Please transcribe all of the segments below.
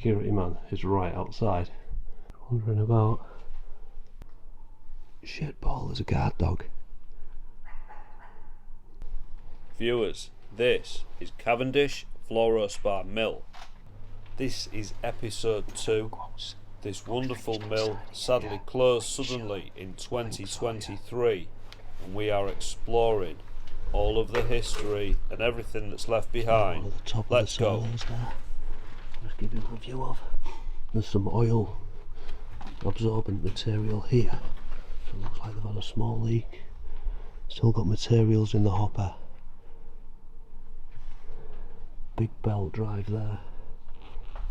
security man is right outside. Wondering about. Shit, Paul, there's a guard dog. Viewers, this is Cavendish Fluorspar Mill. This is episode 2. This wonderful mill sadly closed suddenly in 2023, and we are exploring all of the history and everything that's left behind. Let's go. Just give you a view of. There's some oil absorbent material here. So it looks like they've had a small leak. Still got materials in the hopper. Big belt drive there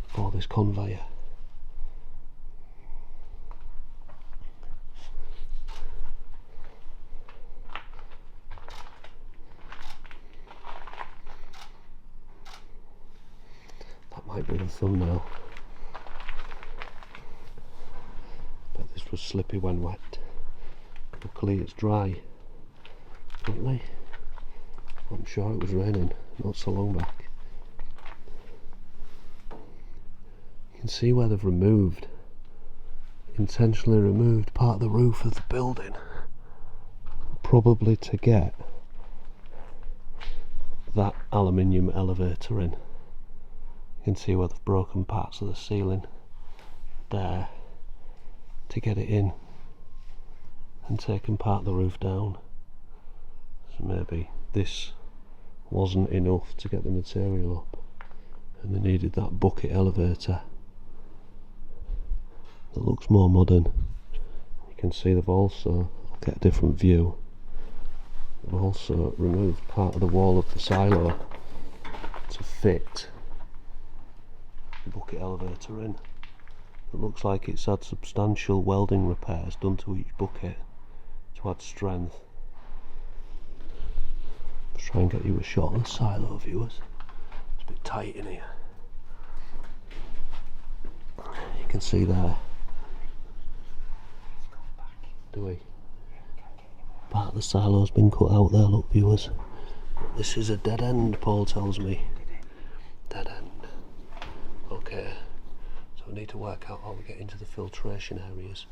for this conveyor. That might be the thumbnail. But this was slippy when wet. Luckily it's dry. Apparently, I'm sure it was raining not so long back. You can see where they've intentionally removed part of the roof of the building, probably to get that aluminium elevator in. You can see where they've broken parts of the ceiling there to get it in, and taken part of the roof down. So maybe this wasn't enough to get the material up, and they needed that bucket elevator that looks more modern. You can see they've also, I'll get a different view, they've also removed part of the wall of the silo to fit the bucket elevator in. It looks like it's had substantial welding repairs done to each bucket to add strength. Let's try and get you a shot of the silo, viewers. It's a bit tight in here. You can see there. Do we? Part of the silo's been cut out there, look, viewers. This is a dead end, Paul tells me. Dead end. Okay. So we need to work out how we get into the filtration areas.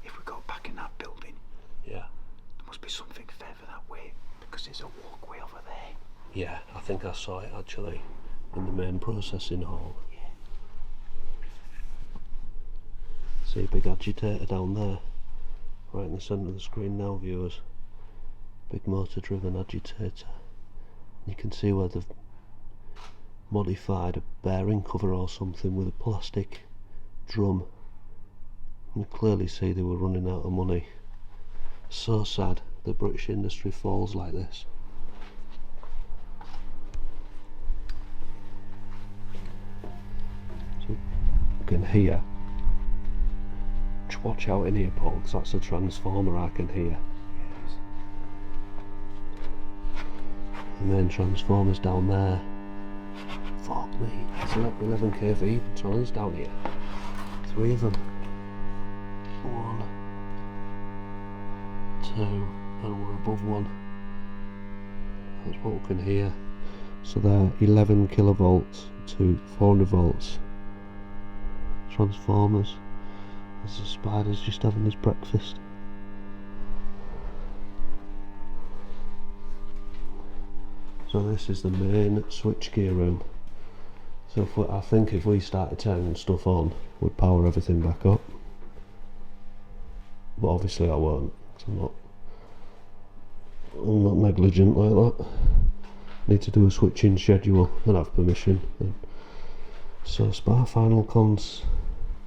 If we go back in that building, yeah, there must be something further that way, because there's a walkway over there. Yeah, I think I saw it actually in the main processing hall. Yeah. See a big agitator down there, right in the centre of the screen now, viewers. Big motor driven agitator. You can see where they've modified a bearing cover or something with a plastic drum. You clearly see they were running out of money. So sad that British industry falls like this. So you can hear. Just watch out in here, Paul, because that's a transformer I can hear. Yes. The main transformer's down there. Fuck me, it's 11 kV trolleys down here. 3 of them. 1, 2, and we're above 1. That's what we can hear. So they're 11 kilovolts to 400 volts transformers. There's the spider's just having his breakfast. So this is the main switchgear room. So I think if we started turning stuff on, we'd power everything back up. But obviously I won't, because I'm not negligent like that. Need to do a switching schedule and have permission. So spar final cons,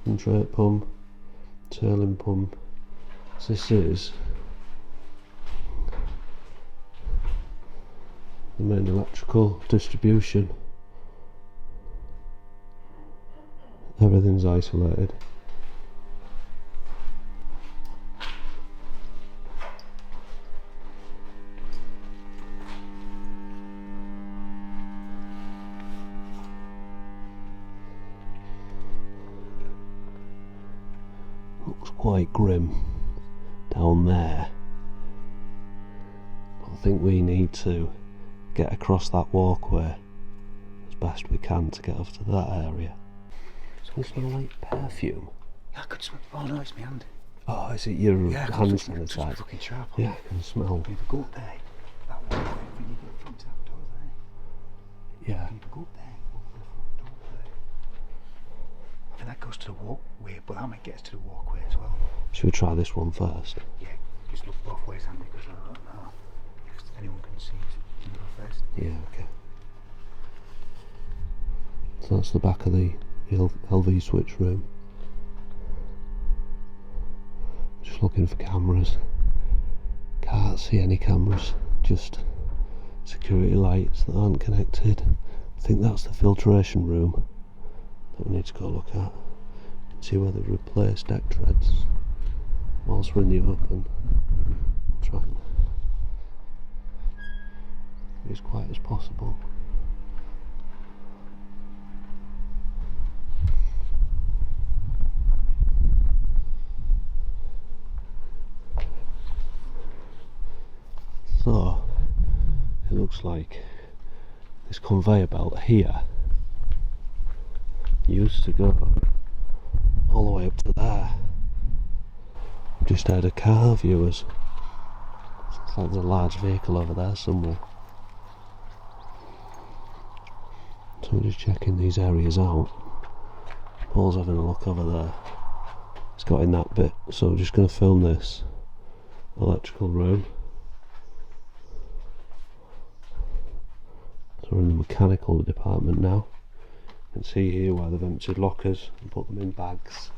intrate pump, tailing pump. So this is the main electrical distribution. Everything's isolated. Looks quite grim down there. But I think we need to get across that walkway as best we can to get up to that area. So Can you smell like perfume? Yeah, I could smell. Oh no, it's my hand. Oh, is it your Yeah, hand it's sanitizer? fucking sharp. Yeah, I can smell. You need to go up there. That one, when you get from that door there. Yeah. You need to go up there, go up the front door there. And that goes to the walkway, but that might get us to the walkway as well. Should we try this one first? Yeah, just look both ways, Andy, because I don't know if anyone can see it. You go first. Yeah, okay. So that's the back of the LV switch room. Just looking for cameras. Can't see any cameras, just security lights that aren't connected. I think that's the filtration room that we need to go look at. See where they've replaced deck treads. Whilst we're in the open, I'll try and be as quiet as possible. So, it looks like this conveyor belt here used to go all the way up to there. Just had a car, viewers. Looks like there's a large vehicle over there somewhere. So I'm just checking these areas out. Paul's having a look over there. It's got in that bit, so I'm just going to film this electrical room. So we're in the mechanical department now. You can see here where they've emptied lockers and put them in bags.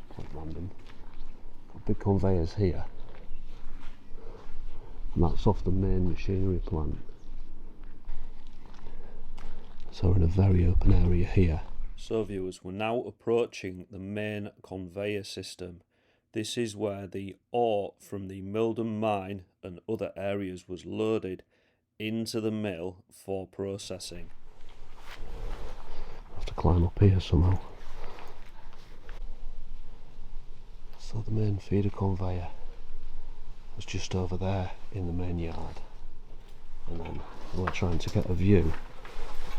Quite random. Got big conveyors here. And that's off the main machinery plant. So we're in a very open area here. So viewers, we're now approaching the main conveyor system. This is where the ore from the Milden mine and other areas was loaded into the mill for processing. I have to climb up here somehow. So the main feeder conveyor was just over there in the main yard, and then we're trying to get a view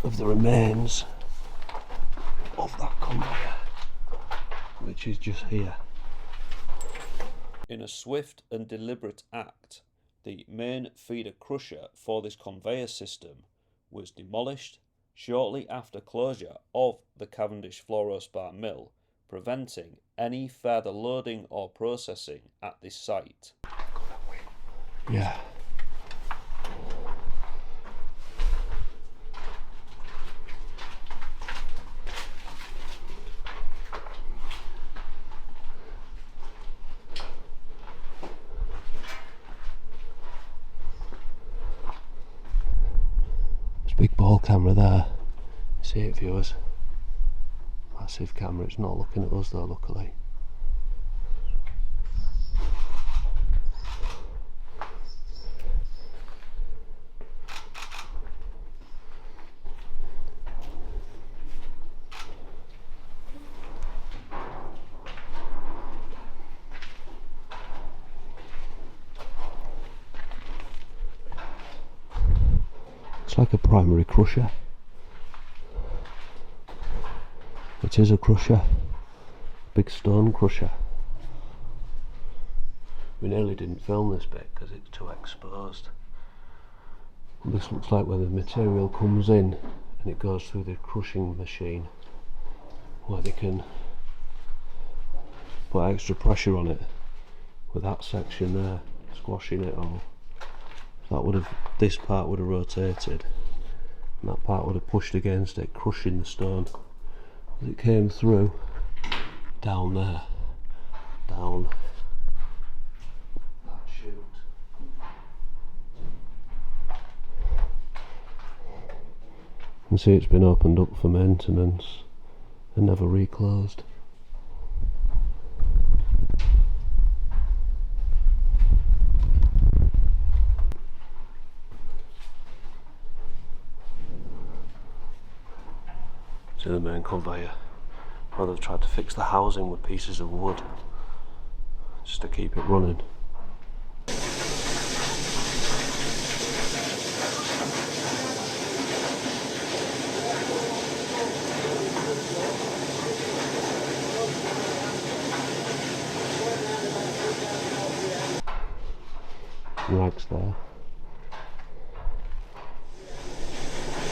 of the remains of that conveyor, which is just here. In a swift and deliberate act, the main feeder crusher for this conveyor system was demolished shortly after closure of the Cavendish Fluorspar mill, preventing any further loading or processing at this site. Yeah. Big ball camera there. See it, viewers? Massive camera. It's not looking at us though, luckily. It's like a primary crusher. It is a crusher, big stone crusher. We nearly didn't film this bit because it's too exposed. And this looks like where the material comes in and it goes through the crushing machine, where they can put extra pressure on it with that section there, squashing it all. So that would have, this part would have rotated and that part would have pushed against it, crushing the stone as it came through down there, down that chute. You can see it's been opened up for maintenance and never reclosed. To the main conveyor, where they've tried to fix the housing with pieces of wood just to keep it running. filtration rags there.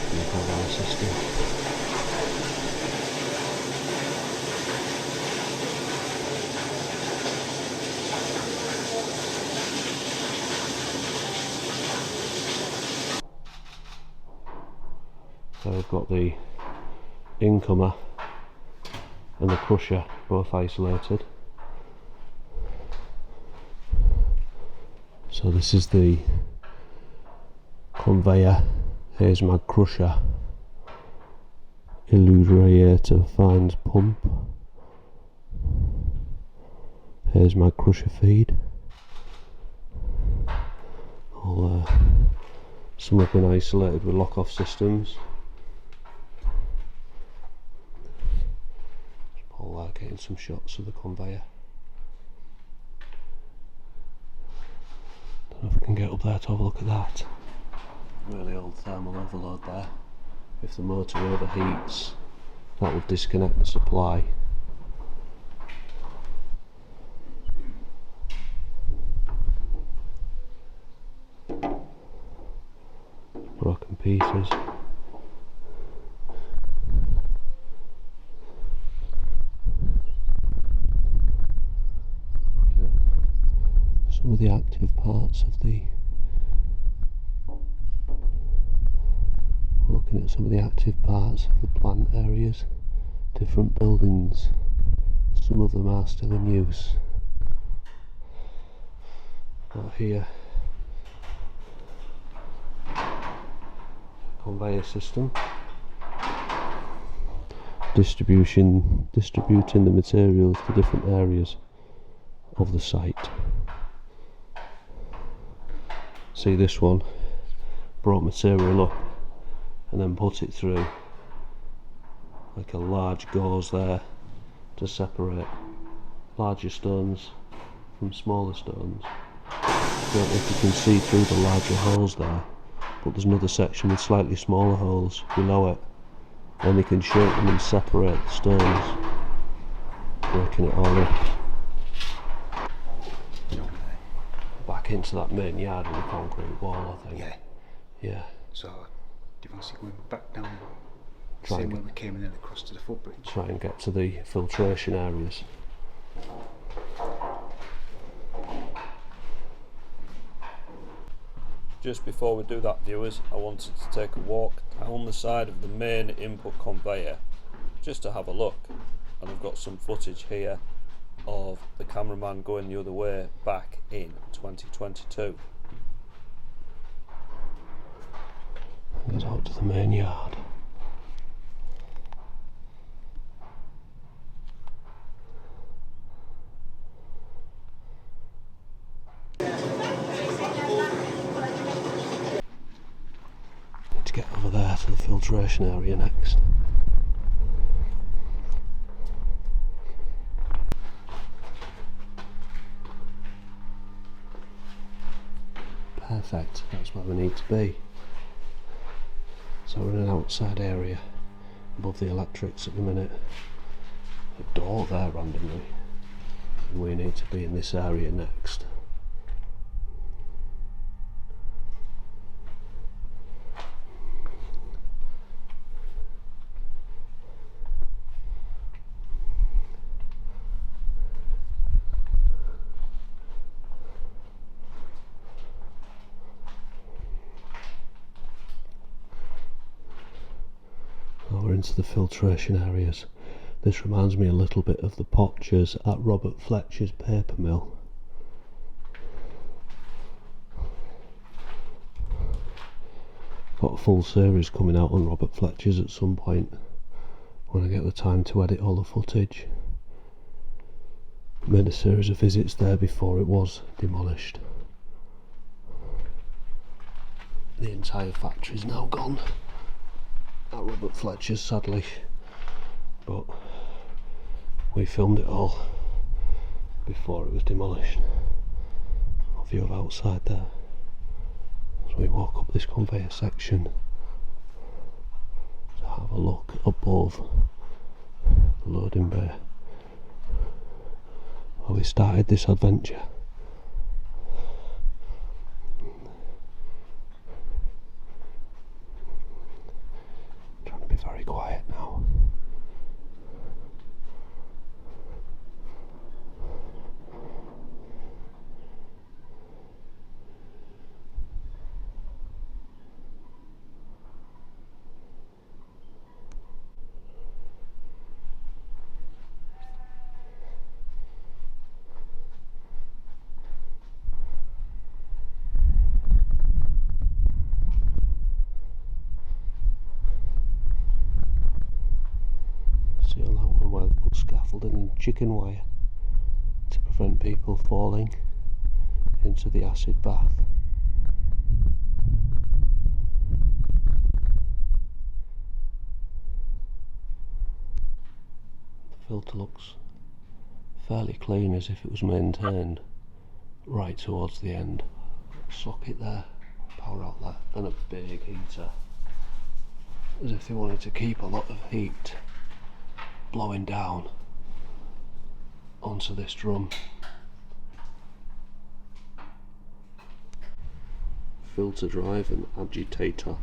And the conveyor system. So we've got the incomer and the crusher both isolated. So this is the Conveyor haze mag crusher, illustrator fines pump, haze mag crusher feed. Some have been isolated with lock-off systems. Paul getting some shots of the conveyor. Don't know if I can get up there to have a look at that. Really old thermal overload there. If the motor overheats, that will disconnect the supply. Broken pieces. Some of the active parts of the looking at some of the active parts of the plant areas, different buildings. Some of them are still in use. Got here conveyor system, distributing the materials to different areas of the site. See, this one brought material up and then put it through like a large gauze there to separate larger stones from smaller stones. Don't know if you can see through the larger holes there, but there's another section with slightly smaller holes below it, and you can shape them and separate the stones, breaking it all up. Back into that main yard with the concrete wall, I think. Yeah. Yeah. So, do you want to see going back down the Try same and way we came and then across to the footbridge? try and get to the filtration areas. Just before we do that, viewers, I wanted to take a walk down the side of the main input conveyor just to have a look, and I've got some footage here of the cameraman going the other way back in 2022. Goes out to the main yard. Need to get over there to the filtration area next. Perfect, that's where we need to be. So we're in an outside area above the electrics at the minute. A door there randomly, and we need to be in this area next. We're into the filtration areas. This reminds me a little bit of the potchers at Robert Fletcher's paper mill. Got a full series coming out on Robert Fletcher's at some point when I get the time to edit all the footage. Made a series of visits there before it was demolished. The entire factory's now gone at Robert Fletcher's, sadly, but we filmed it all before it was demolished. A view of outside there as we walk up this conveyor section to have a look above the loading bay where we started this adventure. very quiet now. See on that one where they put scaffolding and chicken wire to prevent people falling into the acid bath. The filter looks fairly clean, as if it was maintained right towards the end. Socket there, power outlet, and a big heater, as if they wanted to keep a lot of heat blowing down onto this drum. Filter drive and agitator.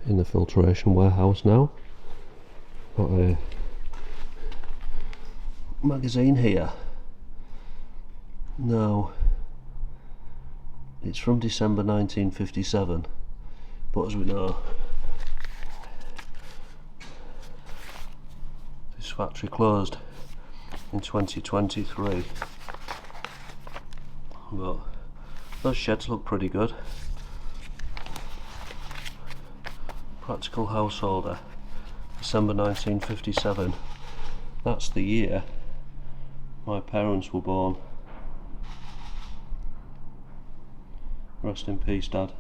In the filtration warehouse now. Got a magazine here. Now, it's from December 1957, but as we know, this factory closed in 2023. But those sheds look pretty good. Practical householder, December 1957. That's the year my parents were born. Rest in peace, Dad.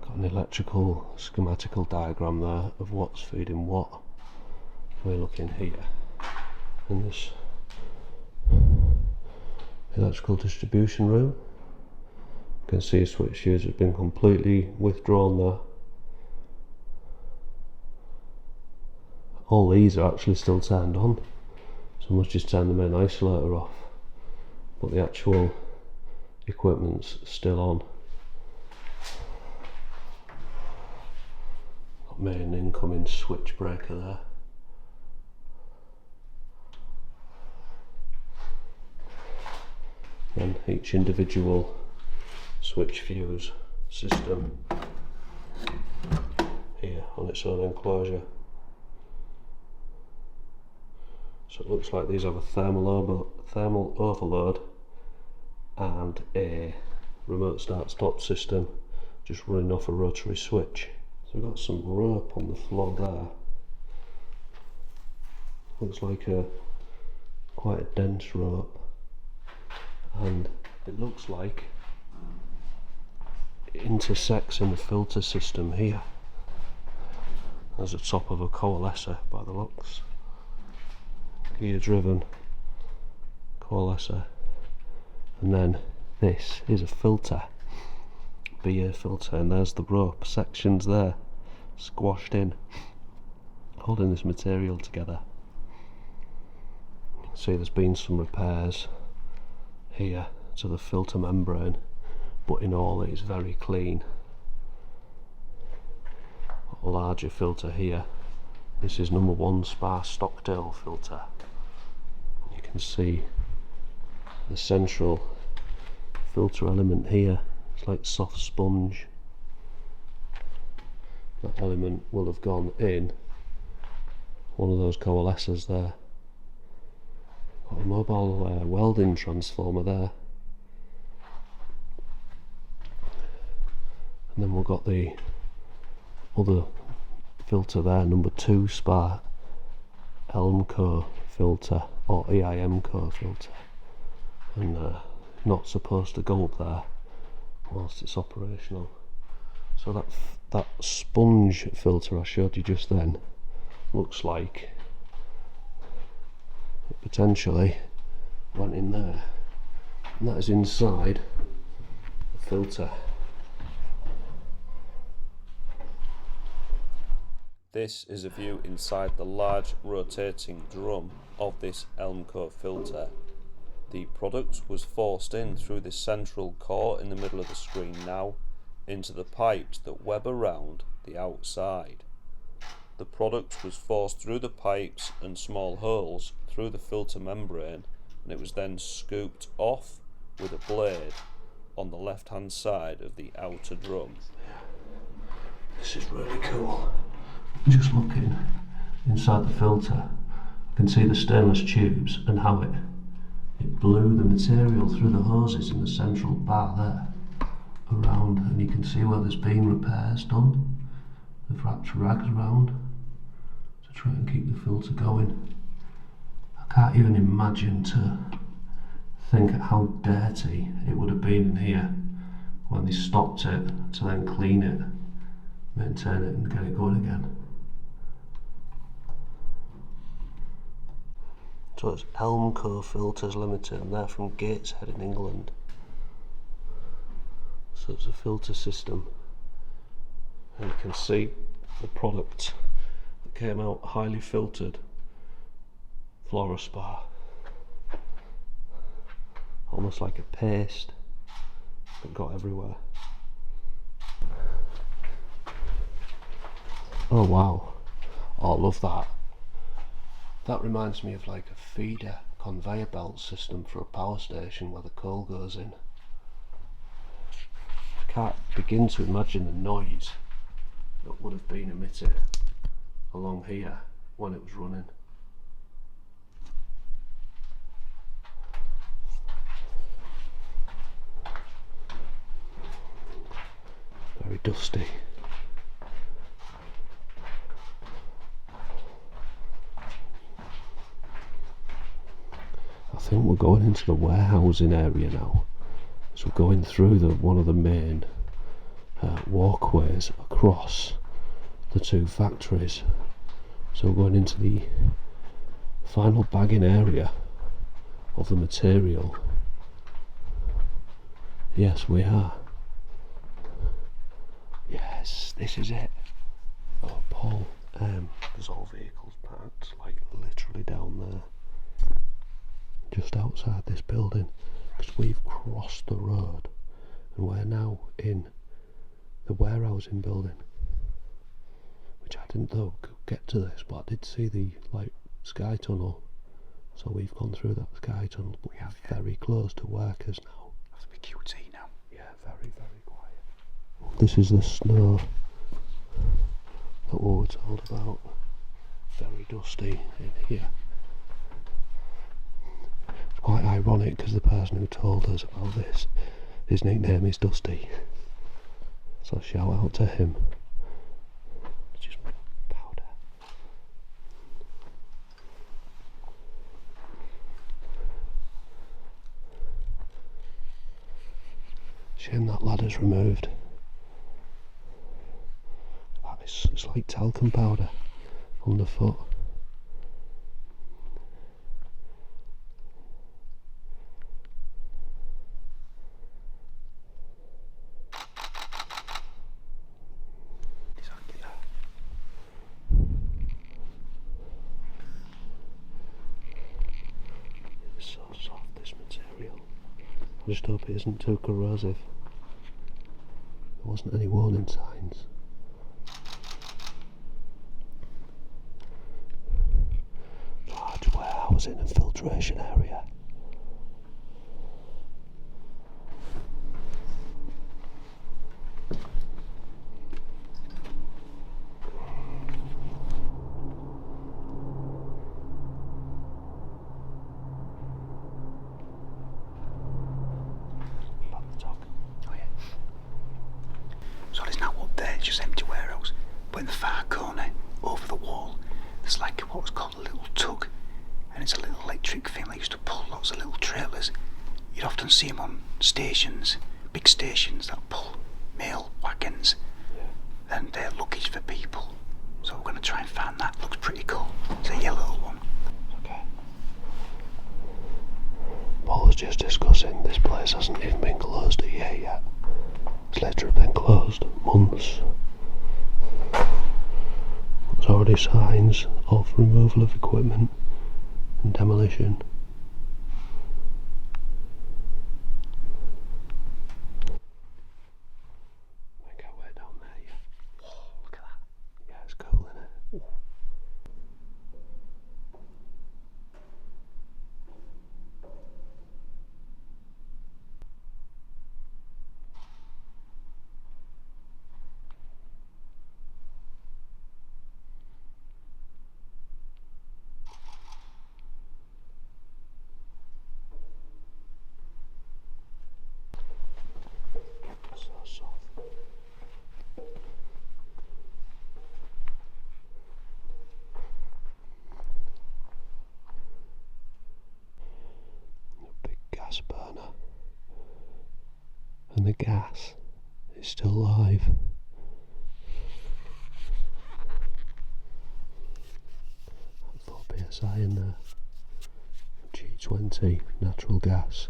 Got an electrical schematical diagram there of what's feeding what. We're looking here in this electrical distribution room. You can see switch fuse has been completely withdrawn there. All these are actually still turned on, so I must just turn the main isolator off, but the actual equipment's still on. Got main incoming switch breaker there. And each individual switch fuse system here on its own enclosure. So it looks like these have a thermal overload and a remote start stop system just running off a rotary switch. So we've got some rope on the floor there. Looks like quite a dense rope, and it looks like it intersects in the filter system here. There's the top of a coalescer by the looks. Gear driven coalescer, and then this is a filter, beer filter, and there's the rope sections there squashed in, holding this material together. You can see there's been some repairs here to the filter membrane, but in all it's very clean. A larger filter here. This is number 1 Spar Stockdale filter. You can see the central filter element here. It's like soft sponge. That element will have gone in one of those coalescers there. Got a mobile welding transformer there. And then we've got the other filter there, number 2 Spar Elmco filter, or EIMco filter, and not supposed to go up there whilst it's operational. So that sponge filter I showed you just then looks like it potentially went in there, and that is inside the filter. This is a view inside the large rotating drum of this Elmco filter. The product was forced in through this central core in the middle of the screen now, into the pipes that web around the outside. The product was forced through the pipes and small holes through the filter membrane, and it was then scooped off with a blade on the left hand side of the outer drum. This is really cool. Just looking inside the filter, I can see the stainless tubes and how it blew the material through the hoses in the central bar there around, and you can see where there's been repairs done. They've wrapped rags around to try and keep the filter going. I can't even imagine to think how dirty it would have been in here when they stopped it to then clean it, maintain it and get it going again. So it's Elmco Filters Limited, and they're from Gateshead in England. So it's a filter system, and you can see the product that came out, highly filtered Fluorspar, almost like a paste that got everywhere. Oh wow, oh, I love that. That reminds me of like a feeder conveyor belt system for a power station where the coal goes in. I can't begin to imagine the noise that would have been emitted along here when it was running. Very dusty. I think we're going into the warehousing area now. So we're going through one of the main walkways across the two factories. So we're going into the final bagging area of the material. Yes, we are. Yes, this is it. Oh, Paul, there's all vehicles parked like literally down there, just outside this building, because we've crossed the road and we're now in the warehousing building, which I didn't though get to this, but I did see the sky tunnel, so we've gone through that sky tunnel, but we're very close to workers now. Have to be QT now. Yeah, very, very quiet. This is the snow that we were told about. Very dusty in here. Quite ironic because the person who told us about this, his nickname is Dusty, so shout out to him. It's just powder. Shame that ladder's removed. It's like talcum powder underfoot. I just hope it isn't too corrosive. There wasn't any warning signs. Large warehousing and filtration area. Just empty warehouse, but in the far corner, over the wall, there's like what was called a little tug, and it's a little electric thing that used to pull lots of little trailers. You'd often see them on stations, big stations that pull mail wagons and luggage for people. So we're going to try and find that. Looks pretty cool. It's a yellow one. Okay. Paul was just discussing this place hasn't even been closed a year yet. It's literally been closed months. There's already signs of removal of equipment and demolition. and the gas is still live. 4 psi in there. G20 natural gas.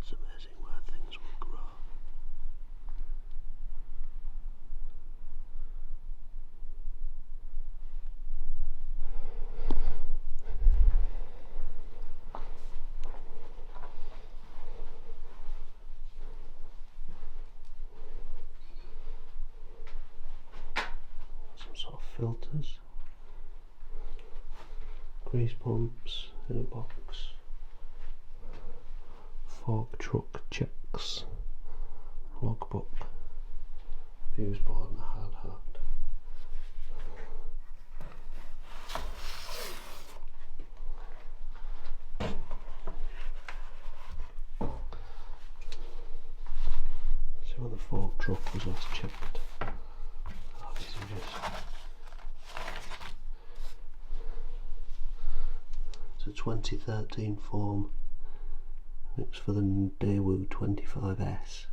It's amazing where things will grow. Some sort of filters, grease pumps in a box, fork truck checks, logbook, fuse board and a hard hat. See when the fork truck was last checked. Oh, these are just... It's a 2013 form. It's for the Daewoo 25S.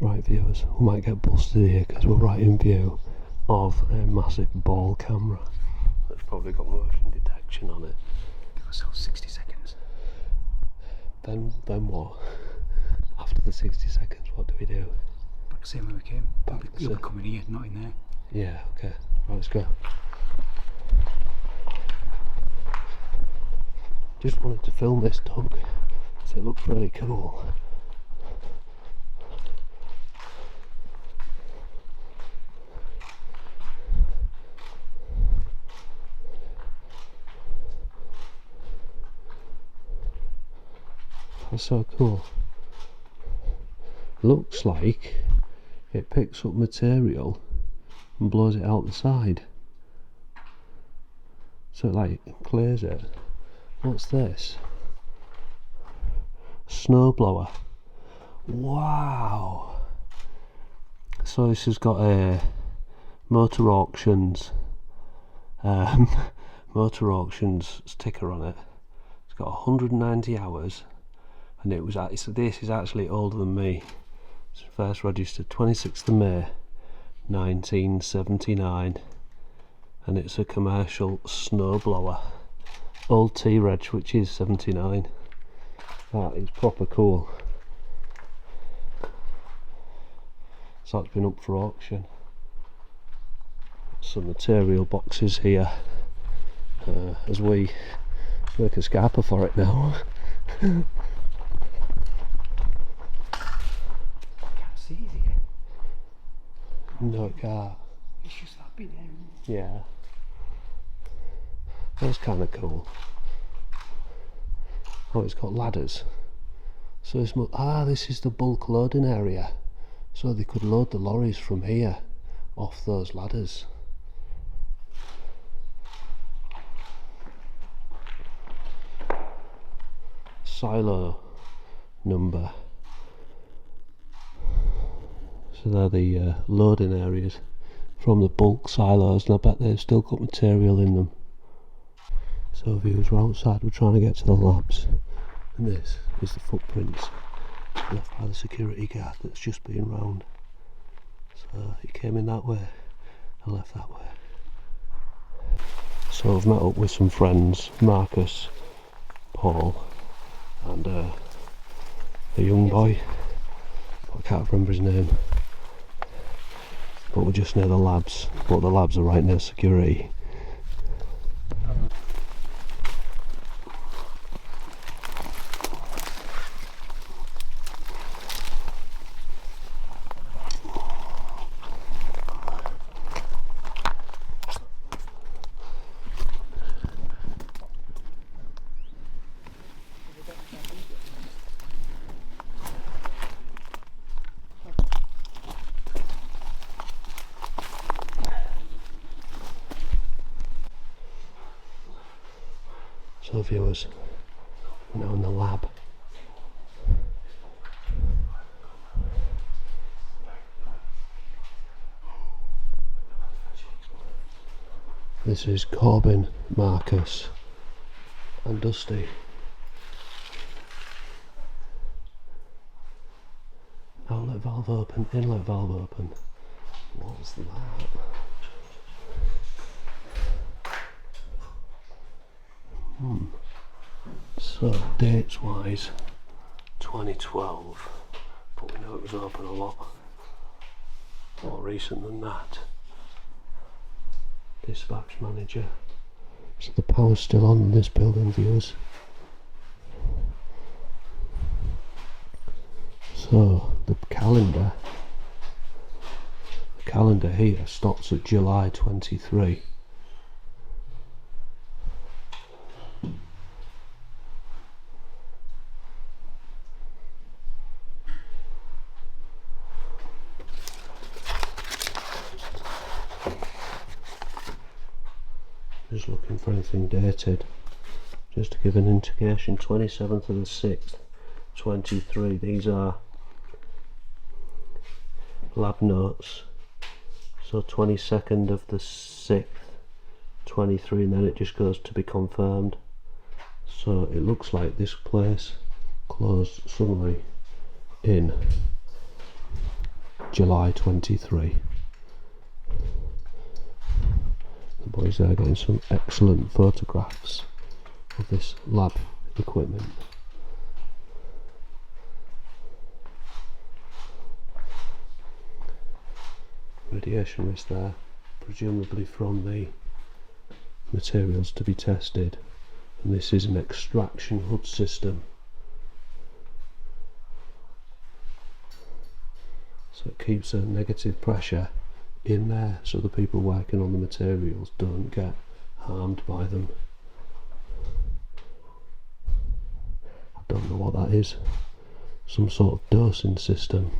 Right viewers, we might get busted here because we're right in view of a massive ball camera that's probably got motion detection on it. Give ourselves 60 seconds. Then what? After the 60 seconds, what do we do? Back the same way we came. Back the You'll be same. coming here, not in there. Yeah, okay. Right, let's go. Just wanted to film this dog because it looks really cool. That's so cool. Looks like it picks up material and blows it out the side. So it like clears it. What's this? Snowblower. Wow. So this has got a motor auctions motor auctions sticker on it. It's got 190 hours and it was this is actually older than me. It's first registered 26th of May 1979 and it's a commercial snowblower. Old T-Reg, which is 79. That is proper cool. So it's been up for auction. Some material boxes here as we make a scarper for it now. Can't see it again. No, it can't. It's just that bit there. Yeah. That's kind of cool. Oh, it's got ladders. So it's this is the bulk loading area. So they could load the lorries from here off those ladders. Silo number. So they're the loading areas from the bulk silos, and I bet they've still got material in them. So viewers, we're outside, we're trying to get to the labs, and this is the footprints left by the security guard that's just been round. So he came in that way and left that way. So I've met up with some friends, Marcus, Paul and a young boy, I can't remember his name, but we're just near the labs, but the labs are right near security. So viewers, we're now in the lab. This is Corbin, Marcus and Dusty. Outlet valve open, inlet valve open. What's that? So dates wise, 2012, but we know it was open a lot more recent than that. Dispatch manager. So the power's still on in this building, viewers. So the calendar here stops at July 23. Just looking for anything dated, just to give an indication. 27th of the 6th 23. These are lab notes. So 22nd of the 6th 23, and then it just goes to be confirmed. So it looks like this place closed suddenly in July 23. The boys are getting some excellent photographs of this lab equipment. Radiation risk there, presumably from the materials to be tested, and this is an extraction hood system, so it keeps a negative pressure in there so the people working on the materials don't get harmed by them. I don't know what that is, some sort of dosing system.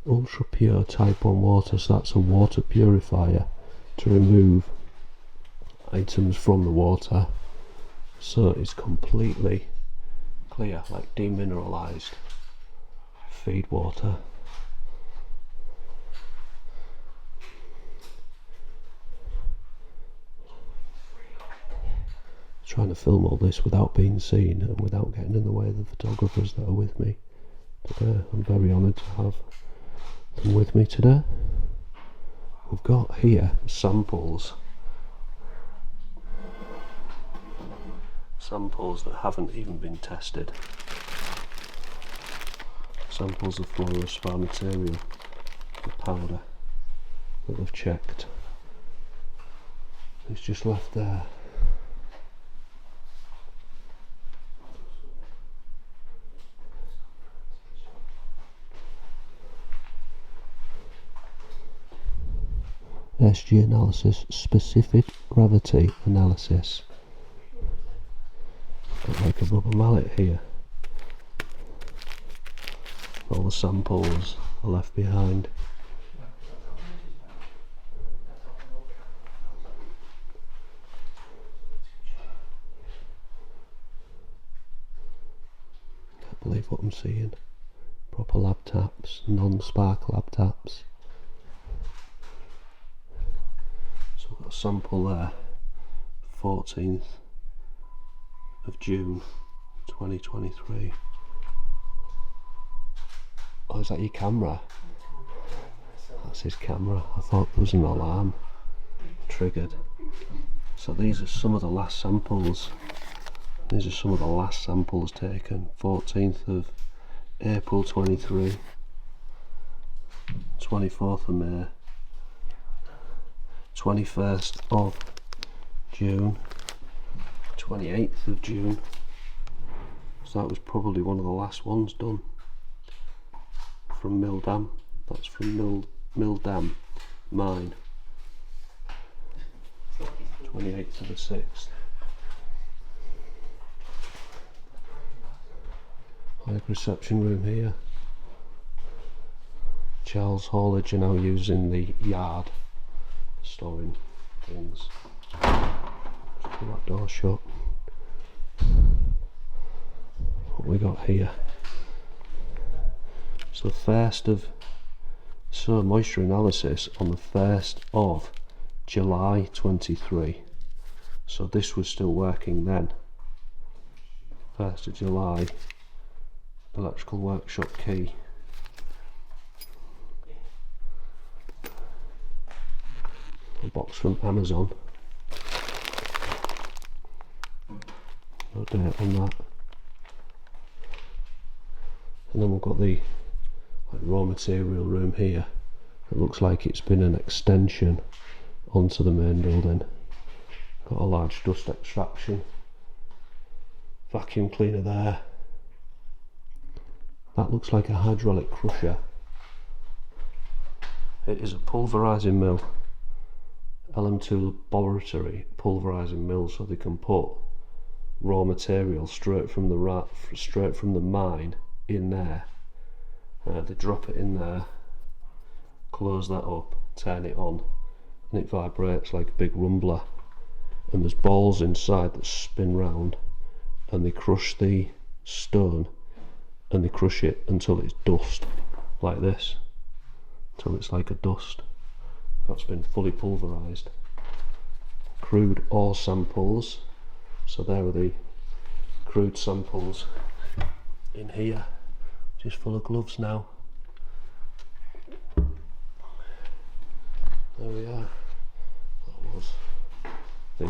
Ultra pure type 1 water, so that's a water purifier to remove items from the water so it's completely clear, like demineralized feed water. Trying to film all this without being seen and without getting in the way of the photographers that are with me today. I'm very honoured to have them with me today. We've got here samples that haven't even been tested. Samples of fluorspar material, the powder that they've checked. It's just left there. SG analysis, specific gravity analysis. Got like a rubber mallet here. All the samples are left behind. Can't believe what I'm seeing. Proper lab taps, non-spark lab taps. So I've got a sample there, 14th of June 2023. Oh, is that your camera? That's his camera. I thought there was an alarm triggered. So these are some of the last samples. These are some of the last samples taken. 14th of April 23, 24th of May, 21st of June, 28th of June. So that was probably one of the last ones done from Mill Dam. That's from Mill Dam mine. 28th of the 6th. High reception room here. Charles Haulage are now using the yard, storing things. Just pull that door shut. what we got here. So moisture analysis on the 1st of July 23. So this was still working then. 1st of July, electrical workshop key. A box from Amazon. No date on that. And then we've got the raw material room here. It looks like it's been an extension onto the main building. Got a large dust extraction, vacuum cleaner there. That looks like a hydraulic crusher. It is a pulverising mill, LM2 laboratory pulverising mill, so they can put raw material straight from the mine in there. They drop it in there, close that up, turn it on, and it vibrates like a big rumbler. And there's balls inside that spin round, and they crush the stone, and they crush it until it's dust, like this, until it's like a dust. That's been fully pulverised. Crude ore samples. So there are the crude samples in here. Just full of gloves now. There we are. That was the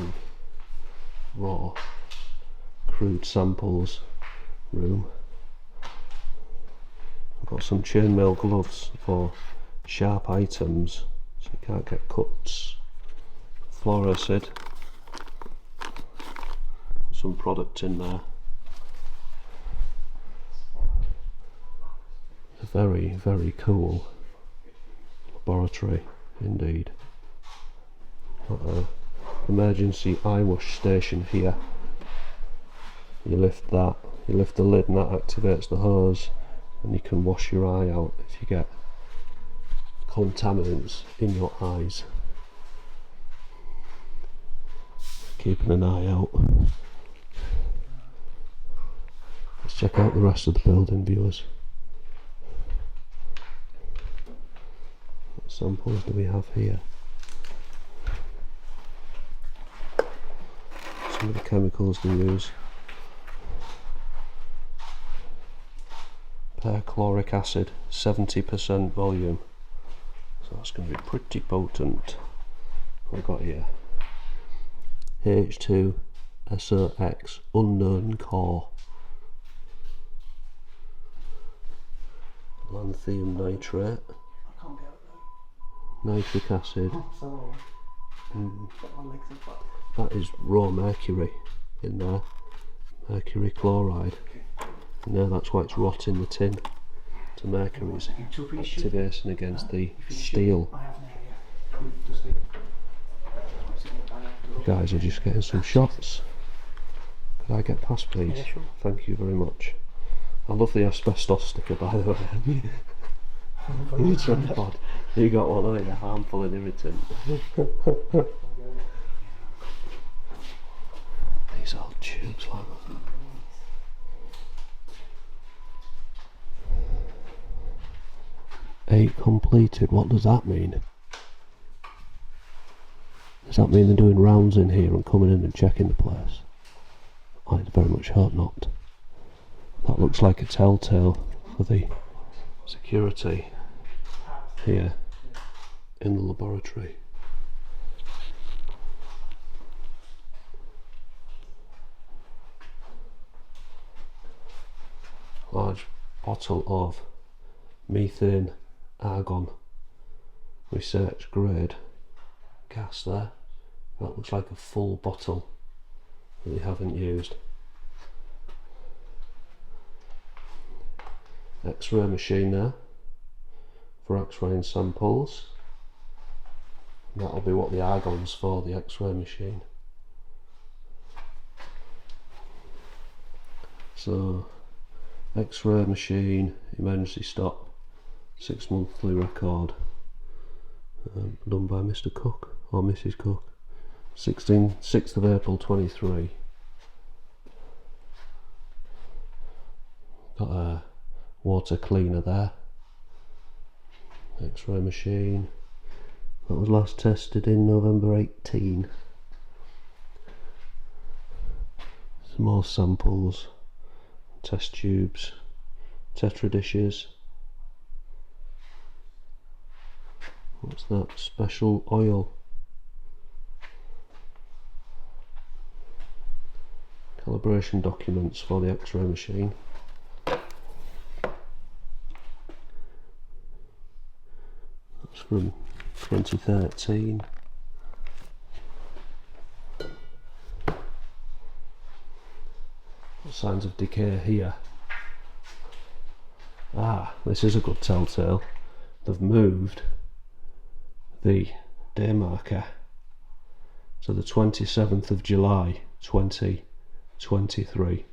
raw crude samples room. I've got some chainmail gloves for sharp items so you can't get cuts. Fluoracid. Some product in there. A very, very cool laboratory indeed. Emergency eye wash station here. You lift that, you lift the lid, and that activates the hose, and you can wash your eye out if you get contaminants in your eyes. Keeping an eye out. Let's check out the rest of the building, viewers. What samples do we have here? Some of the chemicals they use. Perchloric acid, 70% volume. So that's going to be pretty potent. What we've got here? H2SOX, unknown core. Lanthanum nitrate, nitric acid. That is raw mercury in there, mercury chloride. And now that's why it's rotting the tin. So mercury's activating against the steel. You guys are just getting some shots. Could I get past, please? Yeah, sure. Thank you very much. I love the asbestos sticker, by the way. You tripod. You got one, oh yeah, harmful and irritant. These old tubes like that. Eight completed, what does that mean? Does that mean they're doing rounds in here and coming in and checking the place? I very much hope not. That looks like a telltale for the security here in the laboratory. Large bottle of methane argon research grade gas there. That looks like a full bottle that they haven't used. X-ray machine there for X-raying samples. And that'll be what the argon's for, the X-ray machine. So X-ray machine, emergency stop, 6 monthly record, done by Mr. Cook or Mrs. Cook, 6th of April 23. Got a water cleaner there. X-ray machine. That was last tested in November 18. Some more samples, test tubes, tetra dishes. What's that? Special oil. Calibration documents for the X-ray machine. That's from 2013. Signs of decay here. Ah, this is a good telltale. They've moved the day marker to the 27th of July 2023,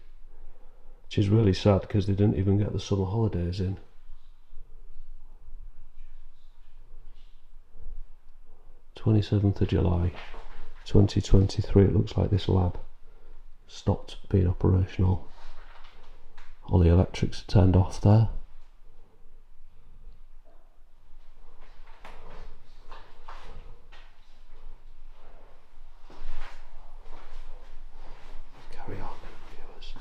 which is really sad because they didn't even get the summer holidays in. (27th of July 2023). It looks like this lab stopped being operational. All the electrics are turned off there. Carry on, viewers.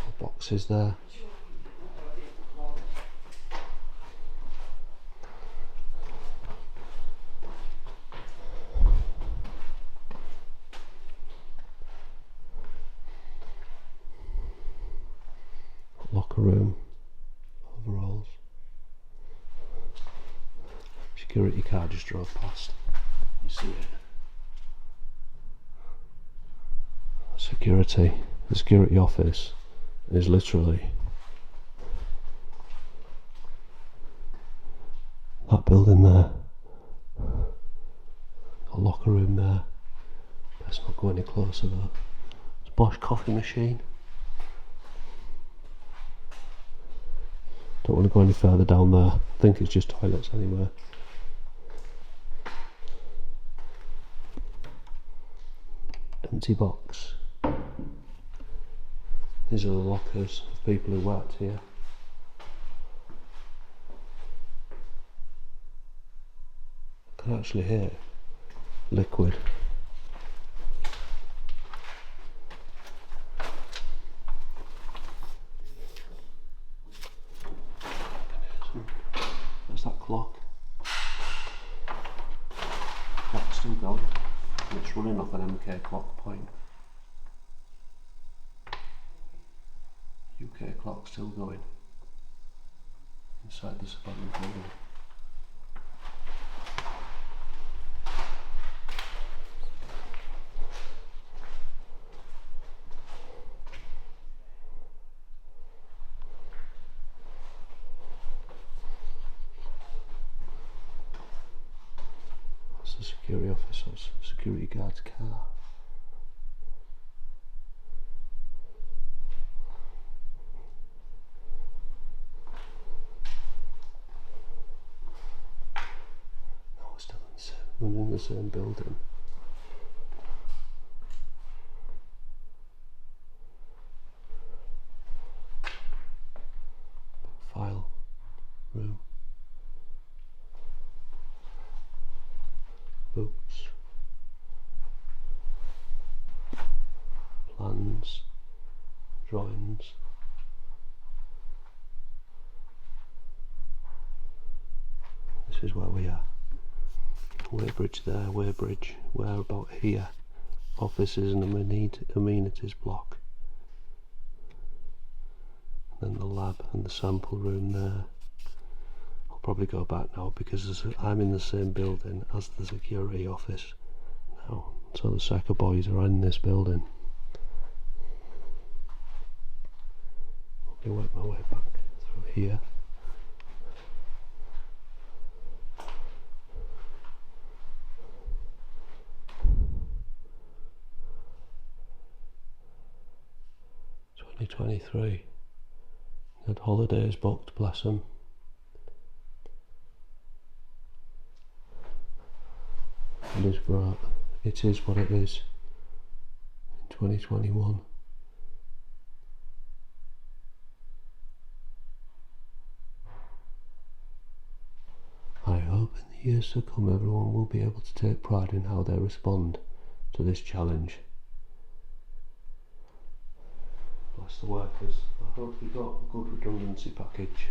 More boxes there. Locker room, overalls. Security car just drove past. You see it. Security. The security office is literally that building there. A locker room there. Let's not go any closer though. It's a Bosch coffee machine. Don't want to go any further down there. I think it's just toilets anyway. Empty box. These are the lockers of people who worked here. I can actually hear liquid. There's that clock. Clock's still going. It's running off an MK clock point. UK clock still going inside this abandoned building. That's the security office, that's the security guard's car. I'm in the same building. File room. Books. Plans. Drawings. This is where we are. Weighbridge there, Weighbridge, we're about here. Offices and amenities block. And then the lab and the sample room there. I'll probably go back now because I'm in the same building as the security office now. So the Secker boys are in this building. I'll work my way back through here. '23. Had holidays booked, bless them. It is right. It is what it is. In 2021. In the years to come, everyone will be able to take pride in how they respond to this challenge. Bless the workers. I hope you got a good redundancy package.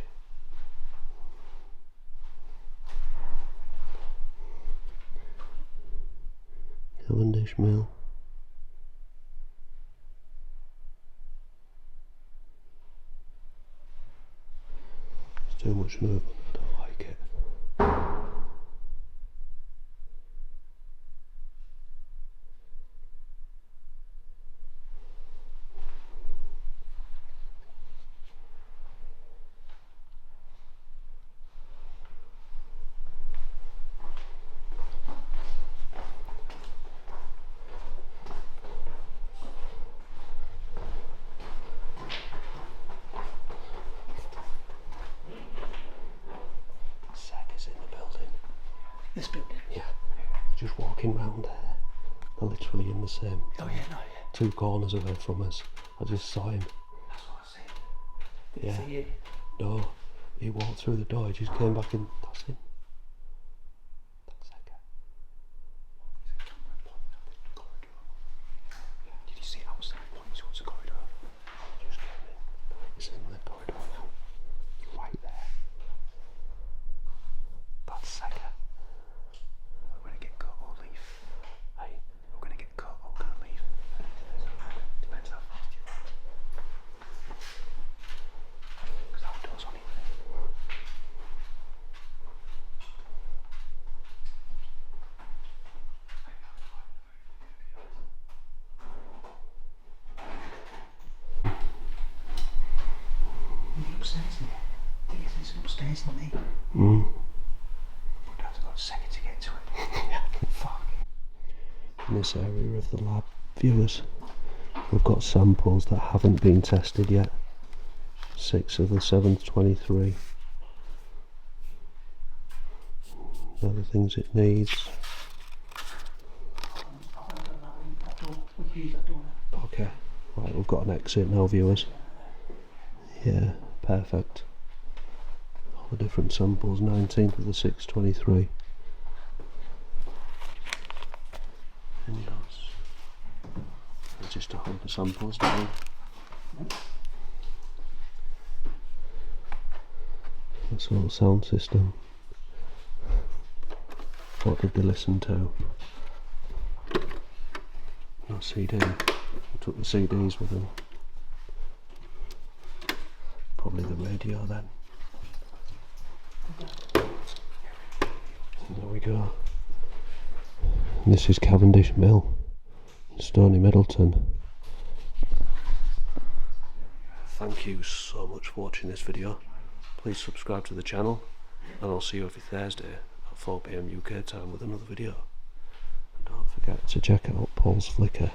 Cavendish mill. There's too much movement, I don't like it. This building? Yeah, just walking round there. They're literally in the same two corners away from us. I just saw him. That's what I said. Did Yeah. he see you? No, he walked through the door, he just came back in. That's him. That's that guy. Did you see it outside pointing towards the corridor? Just came in. He's in the corridor now. Right there. That's Sega. We're going to get cut or leave. Hey, We're going to get cut or going to leave. Depends how fast you run. Because our door's on it. Upstairs in there. I think it's upstairs in me. We'd have to go a second to get to it. Fuck. in this area of the lab, viewers, we've got samples that haven't been tested yet. 6 of the 723. Other things it needs. Okay, right, we've got an exit now, viewers. Yeah, perfect. All the different samples, 19th of the 623. And that's just to hold the samples down. That's a little sound system. What did they listen to? No CD. I took the CDs with them. Probably the radio then. And there we go. And this is Cavendish Mill, Stony Middleton. Thank you so much for watching this video. Please subscribe to the channel, and I'll see you every Thursday at 4 PM UK time with another video. And don't forget to check out Paul's Flickr.